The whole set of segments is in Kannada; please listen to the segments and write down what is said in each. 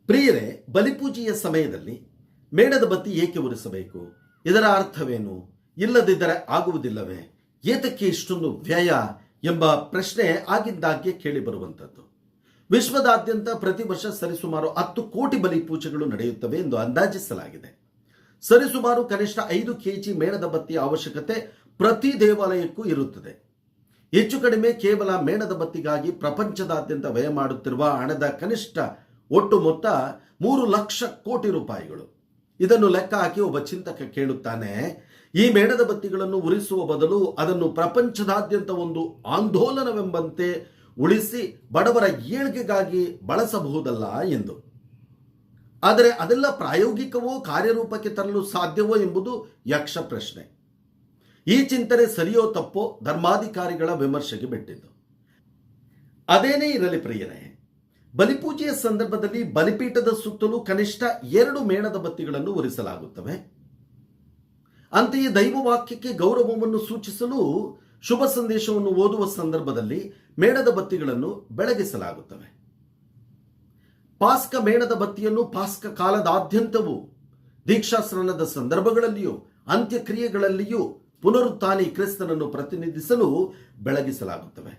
ಪ್ರಿಯರೇ, ಬಲಿಪೂಜೆಯ ಸಮಯದಲ್ಲಿ ಮೇಣದ ಬತ್ತಿ ಏಕೆ ಉರಿಸಬೇಕು? ಇದರ ಅರ್ಥವೇನು? ಇಲ್ಲದಿದ್ದರೆ ಆಗುವುದಿಲ್ಲವೇ? ಏತಕ್ಕೆ ಇಷ್ಟೊಂದು ವ್ಯಯ ಎಂಬ ಪ್ರಶ್ನೆ ಆಗಿದ್ದಾಗ್ಗೆ ಕೇಳಿಬರುವಂಥದ್ದು. ವಿಶ್ವದಾದ್ಯಂತ ಪ್ರತಿ ವರ್ಷ ಸರಿಸುಮಾರು 10 ಕೋಟಿ ಬಲಿಪೂಜೆಗಳು ನಡೆಯುತ್ತವೆ ಎಂದು ಅಂದಾಜಿಸಲಾಗಿದೆ. ಸರಿಸುಮಾರು ಕನಿಷ್ಠ 5 ಕೆಜಿ ಮೇಣದ ಬತ್ತಿಯ ಅವಶ್ಯಕತೆ ಪ್ರತಿ ದೇವಾಲಯಕ್ಕೂ ಇರುತ್ತದೆ. ಹೆಚ್ಚು ಕಡಿಮೆ ಕೇವಲ ಮೇಣದ ಬತ್ತಿಗಾಗಿ ಪ್ರಪಂಚದಾದ್ಯಂತ ವ್ಯಯ ಮಾಡುತ್ತಿರುವ ಹಣದ ಕನಿಷ್ಠ ಒಟ್ಟು ಮೊತ್ತ 3 ಲಕ್ಷ ಕೋಟಿ ರೂಪಾಯಿಗಳು. ಇದನ್ನು ಲೆಕ್ಕ ಹಾಕಿ ಒಬ್ಬ ಚಿಂತಕ ಕೇಳುತ್ತಾನೆ, ಈ ಮೇಣದ ಬತ್ತಿಗಳನ್ನು ಉರಿಸುವ ಬದಲು ಅದನ್ನು ಪ್ರಪಂಚದಾದ್ಯಂತ ಒಂದು ಆಂದೋಲನವೆಂಬಂತೆ ಉಳಿಸಿ ಬಡವರ ಏಳ್ಗೆಗಾಗಿ ಬಳಸಬಹುದಲ್ಲ ಎಂದು. ಆದರೆ ಅದೆಲ್ಲ ಪ್ರಾಯೋಗಿಕವೋ, ಕಾರ್ಯರೂಪಕ್ಕೆ ತರಲು ಸಾಧ್ಯವೋ ಎಂಬುದು ಯಕ್ಷ ಪ್ರಶ್ನೆ. ಈ ಚಿಂತನೆ ಸರಿಯೋ ತಪ್ಪೋ ಧರ್ಮಾಧಿಕಾರಿಗಳ ವಿಮರ್ಶೆಗೆ ಬಿಟ್ಟಿದ್ದು. ಅದೇನೇ ಇರಲಿ ಪ್ರಿಯರೇ, ಬಲಿಪೂಜೆಯ ಸಂದರ್ಭದಲ್ಲಿ ಬಲಿಪೀಠದ ಸುತ್ತಲೂ ಕನಿಷ್ಠ 2 ಮೇಣದ ಬತ್ತಿಗಳನ್ನು ಉರಿಸಲಾಗುತ್ತವೆ. ಅಂತೆಯೇ ದೈವವಾಕ್ಯಕ್ಕೆ ಗೌರವವನ್ನು ಸೂಚಿಸಲು ಶುಭ ಸಂದೇಶವನ್ನು ಓದುವ ಸಂದರ್ಭದಲ್ಲಿ ಮೇಣದ ಬತ್ತಿಗಳನ್ನು ಬೆಳಗಿಸಲಾಗುತ್ತವೆ. ಪಾಸ್ಕ ಮೇಣದ ಬತ್ತಿಯನ್ನು ಪಾಸ್ಕ ಕಾಲದಾದ್ಯಂತವೂ ದೀಕ್ಷಾಸ್ನಾನದ ಸಂದರ್ಭಗಳಲ್ಲಿಯೂ ಅಂತ್ಯಕ್ರಿಯೆಗಳಲ್ಲಿಯೂ ಪುನರುತ್ಥಾನಿ ಕ್ರಿಸ್ತನನ್ನು ಪ್ರತಿನಿಧಿಸಲು ಬೆಳಗಿಸಲಾಗುತ್ತವೆ.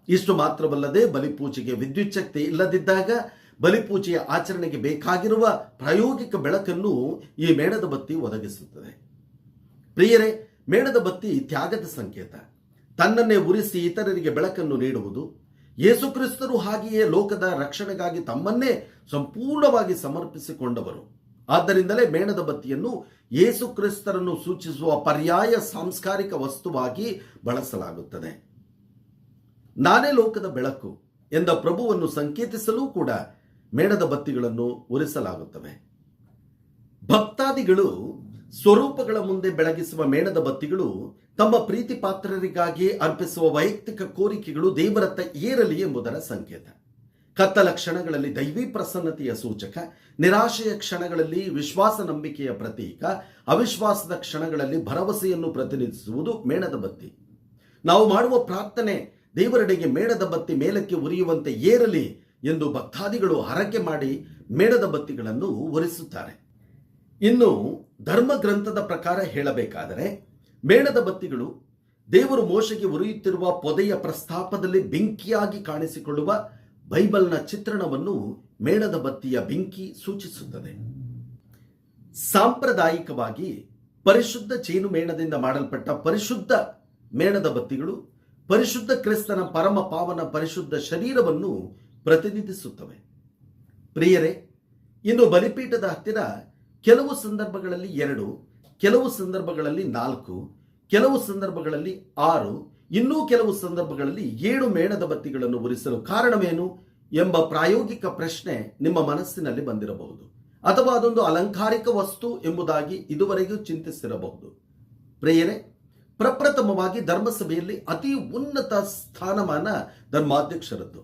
ಇಷ್ಟು ಮಾತ್ರವಲ್ಲದೆ ಬಲಿಪೂಜೆಗೆ ವಿದ್ಯುತ್ ಶಕ್ತಿ ಇಲ್ಲದಿದ್ದಾಗ ಬಲಿಪೂಜೆಯ ಆಚರಣೆಗೆ ಬೇಕಾಗಿರುವ ಪ್ರಾಯೋಗಿಕ ಬೆಳಕನ್ನು ಈ ಮೇಣದ ಬತ್ತಿ ಒದಗಿಸುತ್ತದೆ. ಪ್ರಿಯರೇ, ಮೇಣದ ಬತ್ತಿ ತ್ಯಾಗದ ಸಂಕೇತ. ತನ್ನನ್ನೇ ಉರಿಸಿ ಇತರರಿಗೆ ಬೆಳಕನ್ನು ನೀಡುವುದು. ಯೇಸುಕ್ರಿಸ್ತರು ಹಾಗೆಯೇ ಲೋಕದ ರಕ್ಷಣೆಗಾಗಿ ತಮ್ಮನ್ನೇ ಸಂಪೂರ್ಣವಾಗಿ ಸಮರ್ಪಿಸಿಕೊಂಡವರು. ಆದ್ದರಿಂದಲೇ ಮೇಣದ ಬತ್ತಿಯನ್ನು ಯೇಸುಕ್ರಿಸ್ತರನ್ನು ಸೂಚಿಸುವ ಪರ್ಯಾಯ ಸಾಂಸ್ಕಾರಿಕ ವಸ್ತುವಾಗಿ ಬಳಸಲಾಗುತ್ತದೆ. ನಾನೇ ಲೋಕದ ಬೆಳಕು ಎಂದ ಪ್ರಭುವನ್ನು ಸಂಕೇತಿಸಲು ಕೂಡ ಮೇಣದ ಬತ್ತಿಗಳನ್ನು ಉರಿಸಲಾಗುತ್ತವೆ. ಭಕ್ತಾದಿಗಳು ಸ್ವರೂಪಗಳ ಮುಂದೆ ಬೆಳಗಿಸುವ ಮೇಣದ ಬತ್ತಿಗಳು ತಮ್ಮ ಪ್ರೀತಿ ಪಾತ್ರರಿಗಾಗಿ ಅರ್ಪಿಸುವ ವೈಯಕ್ತಿಕ ಕೋರಿಕೆಗಳು ದೇವರತ್ತ ಏರಲಿ ಎಂಬುದರ ಸಂಕೇತ. ಕತ್ತಲ ಕ್ಷಣಗಳಲ್ಲಿ ದೈವಿ ಪ್ರಸನ್ನತೆಯ ಸೂಚಕ, ನಿರಾಶೆಯ ಕ್ಷಣಗಳಲ್ಲಿ ವಿಶ್ವಾಸ ನಂಬಿಕೆಯ ಪ್ರತೀಕ, ಅವಿಶ್ವಾಸದ ಕ್ಷಣಗಳಲ್ಲಿ ಭರವಸೆಯನ್ನು ಪ್ರತಿನಿಧಿಸುವುದು ಮೇಣದ ಬತ್ತಿ. ನಾವು ಮಾಡುವ ಪ್ರಾರ್ಥನೆ ದೇವರೆಡೆಗೆ ಮೇಣದ ಬತ್ತಿ ಮೇಲಕ್ಕೆ ಉರಿಯುವಂತೆ ಏರಲಿ ಎಂದು ಭಕ್ತಾದಿಗಳು ಹರಕೆ ಮಾಡಿ ಮೇಣದ ಬತ್ತಿಗಳನ್ನು ಉರಿಸುತ್ತಾರೆ. ಇನ್ನು ಧರ್ಮ ಗ್ರಂಥದ ಪ್ರಕಾರ ಹೇಳಬೇಕಾದರೆ ಮೇಣದ ಬತ್ತಿಗಳು ದೇವರು ಮೋಶೆಗೆ ಉರಿಯುತ್ತಿರುವ ಪೊದೆಯ ಪ್ರಸ್ತಾಪದಲ್ಲಿ ಬೆಂಕಿಯಾಗಿ ಕಾಣಿಸಿಕೊಳ್ಳುವ ಬೈಬಲ್ನ ಚಿತ್ರಣವನ್ನು ಮೇಣದ ಬತ್ತಿಯ ಬೆಂಕಿ ಸೂಚಿಸುತ್ತದೆ. ಸಾಂಪ್ರದಾಯಿಕವಾಗಿ ಪರಿಶುದ್ಧ ಚೇನು ಮೇಣದಿಂದ ಮಾಡಲ್ಪಟ್ಟ ಪರಿಶುದ್ಧ ಮೇಣದ ಬತ್ತಿಗಳು ಪರಿಶುದ್ಧ ಕ್ರಿಸ್ತನ ಪರಮ ಪಾವನ ಪರಿಶುದ್ಧ ಶರೀರವನ್ನು ಪ್ರತಿನಿಧಿಸುತ್ತವೆ. ಪ್ರಿಯರೇ, ಇನ್ನು ಬಲಿಪೀಠದ ಹತ್ತಿರ ಕೆಲವು ಸಂದರ್ಭಗಳಲ್ಲಿ 2, ಕೆಲವು ಸಂದರ್ಭಗಳಲ್ಲಿ 4, ಕೆಲವು ಸಂದರ್ಭಗಳಲ್ಲಿ 6, ಇನ್ನೂ ಕೆಲವು ಸಂದರ್ಭಗಳಲ್ಲಿ 7 ಮೇಣದ ಬತ್ತಿಗಳನ್ನು ಉರಿಸಲು ಕಾರಣವೇನು ಎಂಬ ಪ್ರಾಯೋಗಿಕ ಪ್ರಶ್ನೆ ನಿಮ್ಮ ಮನಸ್ಸಿನಲ್ಲಿ ಬಂದಿರಬಹುದು. ಅಥವಾ ಅದೊಂದು ಅಲಂಕಾರಿಕ ವಸ್ತು ಎಂಬುದಾಗಿ ಇದುವರೆಗೂ ಚಿಂತಿಸಿರಬಹುದು. ಪ್ರಿಯರೇ, ಪ್ರಪ್ರಥಮವಾಗಿ ಧರ್ಮಸಭೆಯಲ್ಲಿ ಅತಿ ಉನ್ನತ ಸ್ಥಾನಮಾನ ಧರ್ಮಾಧ್ಯಕ್ಷರದ್ದು.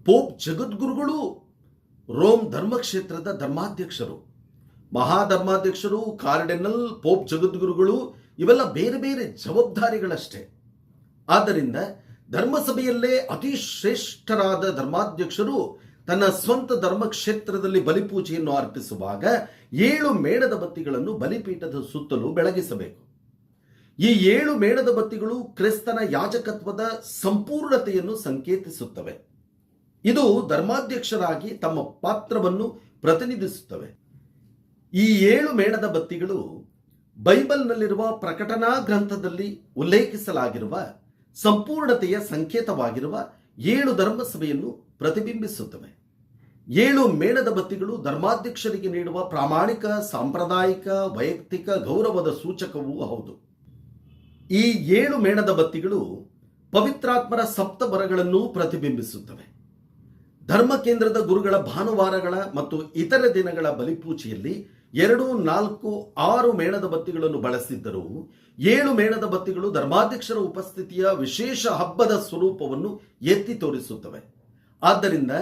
ಪೋಪ್ ಜಗದ್ಗುರುಗಳು ರೋಮ್ ಧರ್ಮಕ್ಷೇತ್ರದ ಧರ್ಮಾಧ್ಯಕ್ಷರು. ಮಹಾಧರ್ಮಾಧ್ಯಕ್ಷರು, ಕಾರ್ಡಿನಲ್, ಪೋಪ್ ಜಗದ್ಗುರುಗಳು ಇವೆಲ್ಲ ಬೇರೆ ಬೇರೆ ಜವಾಬ್ದಾರಿಗಳಷ್ಟೇ. ಆದ್ದರಿಂದ ಧರ್ಮಸಭೆಯಲ್ಲೇ ಅತಿ ಶ್ರೇಷ್ಠರಾದ ಧರ್ಮಾಧ್ಯಕ್ಷರು ತನ್ನ ಸ್ವಂತ ಧರ್ಮಕ್ಷೇತ್ರದಲ್ಲಿ ಬಲಿಪೂಜೆಯನ್ನು ಅರ್ಪಿಸುವಾಗ 7 ಮೇಣದ ಬತ್ತಿಗಳನ್ನು ಬಲಿಪೀಠದ ಸುತ್ತಲೂ ಬೆಳಗಿಸಬೇಕು. ಈ 7 ಮೇಣದ ಬತ್ತಿಗಳು ಕ್ರಿಸ್ತನ ಯಾಜಕತ್ವದ ಸಂಪೂರ್ಣತೆಯನ್ನು ಸಂಕೇತಿಸುತ್ತವೆ. ಇದು ಧರ್ಮಾಧ್ಯಕ್ಷರಾಗಿ ತಮ್ಮ ಪಾತ್ರವನ್ನು ಪ್ರತಿನಿಧಿಸುತ್ತವೆ. ಈ 7 ಮೇಣದ ಬತ್ತಿಗಳು ಬೈಬಲ್ನಲ್ಲಿರುವ ಪ್ರಕಟಣಾ ಗ್ರಂಥದಲ್ಲಿ ಉಲ್ಲೇಖಿಸಲಾಗಿರುವ ಸಂಪೂರ್ಣತೆಯ ಸಂಕೇತವಾಗಿರುವ 7 ಧರ್ಮಸಭೆಯನ್ನು ಪ್ರತಿಬಿಂಬಿಸುತ್ತವೆ. 7 ಮೇಣದ ಬತ್ತಿಗಳು ಧರ್ಮಾಧ್ಯಕ್ಷರಿಗೆ ನೀಡುವ ಪ್ರಾಮಾಣಿಕ, ಸಾಂಪ್ರದಾಯಿಕ, ವೈಯಕ್ತಿಕ ಗೌರವದ ಸೂಚಕವೂ ಹೌದು. ಈ 7 ಮೇಣದ ಬತ್ತಿಗಳು ಪವಿತ್ರಾತ್ಮರ ಸಪ್ತವರಗಳನ್ನು ಪ್ರತಿಬಿಂಬಿಸುತ್ತವೆ. ಧರ್ಮ ಕೇಂದ್ರದ ಗುರುಗಳ ಭಾನುವಾರಗಳ ಮತ್ತು ಇತರ ದಿನಗಳ ಬಲಿಪೂಜೆಯಲ್ಲಿ 2, 4, 6 ಮೇಣದ ಬತ್ತಿಗಳನ್ನು ಬಳಸಿದ್ದರೂ 7 ಮೇಣದ ಬತ್ತಿಗಳು ಧರ್ಮಾಧ್ಯಕ್ಷರ ಉಪಸ್ಥಿತಿಯ ವಿಶೇಷ ಹಬ್ಬದ ಸ್ವರೂಪವನ್ನು ಎತ್ತಿ ತೋರಿಸುತ್ತವೆ. ಆದ್ದರಿಂದ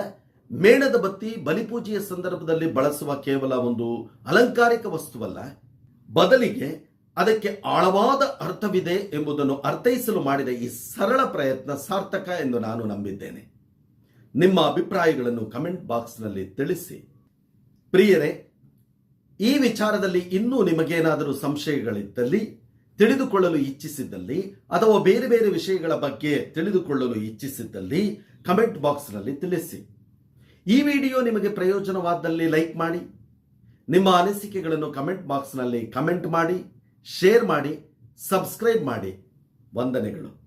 ಮೇಣದ ಬತ್ತಿ ಬಲಿಪೂಜೆಯ ಸಂದರ್ಭದಲ್ಲಿ ಬಳಸುವ ಕೇವಲ ಒಂದು ಅಲಂಕಾರಿಕ ವಸ್ತುವಲ್ಲ, ಬದಲಿಗೆ ಅದಕ್ಕೆ ಆಳವಾದ ಅರ್ಥವಿದೆ ಎಂಬುದನ್ನು ಅರ್ಥೈಸಲು ಮಾಡಿದ ಈ ಸರಳ ಪ್ರಯತ್ನ ಸಾರ್ಥಕ ಎಂದು ನಾನು ನಂಬಿದ್ದೇನೆ. ನಿಮ್ಮ ಅಭಿಪ್ರಾಯಗಳನ್ನು ಕಮೆಂಟ್ ಬಾಕ್ಸ್ನಲ್ಲಿ ತಿಳಿಸಿ. ಪ್ರಿಯರೇ, ಈ ವಿಚಾರದಲ್ಲಿ ಇನ್ನೂ ನಿಮಗೇನಾದರೂ ಸಂಶಯಗಳಿದ್ದಲ್ಲಿ, ತಿಳಿದುಕೊಳ್ಳಲು ಇಚ್ಛಿಸಿದ್ದಲ್ಲಿ ಅಥವಾ ಬೇರೆ ಬೇರೆ ವಿಷಯಗಳ ಬಗ್ಗೆ ತಿಳಿದುಕೊಳ್ಳಲು ಇಚ್ಛಿಸಿದ್ದಲ್ಲಿ ಕಮೆಂಟ್ ಬಾಕ್ಸ್ನಲ್ಲಿ ತಿಳಿಸಿ. ಈ ವಿಡಿಯೋ ನಿಮಗೆ ಪ್ರಯೋಜನವಾದಲ್ಲಿ ಲೈಕ್ ಮಾಡಿ, ನಿಮ್ಮ ಅನಿಸಿಕೆಗಳನ್ನು ಕಮೆಂಟ್ ಬಾಕ್ಸ್ನಲ್ಲಿ ಕಮೆಂಟ್ ಮಾಡಿ, ಶೇರ್ ಮಾಡಿ, ಸಬ್ಸ್ಕ್ರೈಬ್ ಮಾಡಿ. ವಂದನೆಗಳು.